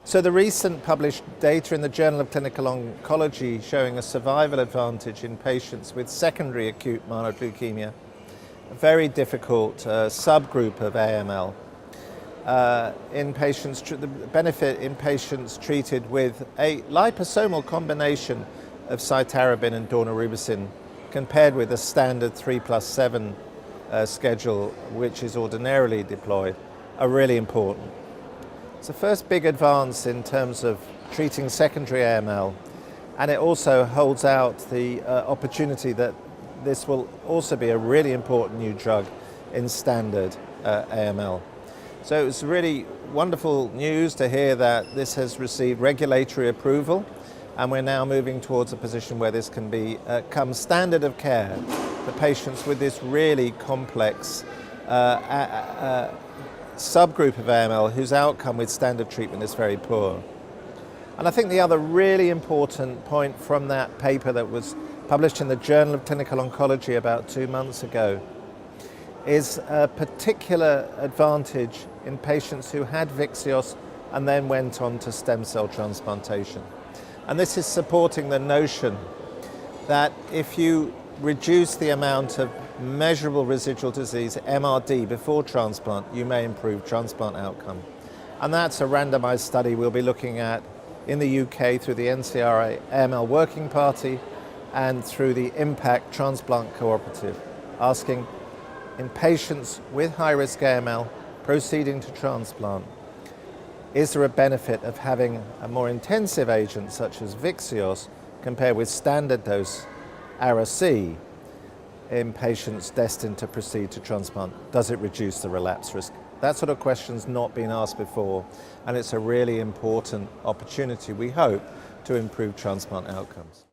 So the recent published data in the Journal of Clinical Oncology showing a survival advantage in patients with secondary acute myeloid leukemia, a very difficult subgroup of AML, the benefit in patients treated with a liposomal combination of Cytarabine and Daunorubicin compared with a standard 3+7 schedule which is ordinarily deployed are really important. It's the first big advance in terms of treating secondary AML, and it also holds out the opportunity that this will also be a really important new drug in standard AML. So it was really wonderful news to hear that this has received regulatory approval, and we're now moving towards a position where this can become standard of care for patients with this really complex subgroup of AML whose outcome with standard treatment is very poor. And I think the other really important point from that paper that was published in the Journal of Clinical Oncology about 2 months ago is a particular advantage in patients who had Vyxeos and then went on to stem cell transplantation. And this is supporting the notion that if you reduce the amount of measurable residual disease, MRD, before transplant, you may improve transplant outcome. And that's a randomized study we'll be looking at in the UK through the NCRA AML Working Party and through the Impact Transplant Cooperative, asking in patients with high-risk AML proceeding to transplant, is there a benefit of having a more intensive agent such as Vyxeos compared with standard dose Ara-C in patients destined to proceed to transplant? Does it reduce the relapse risk? That sort of question's not been asked before, and it's a really important opportunity, we hope, to improve transplant outcomes.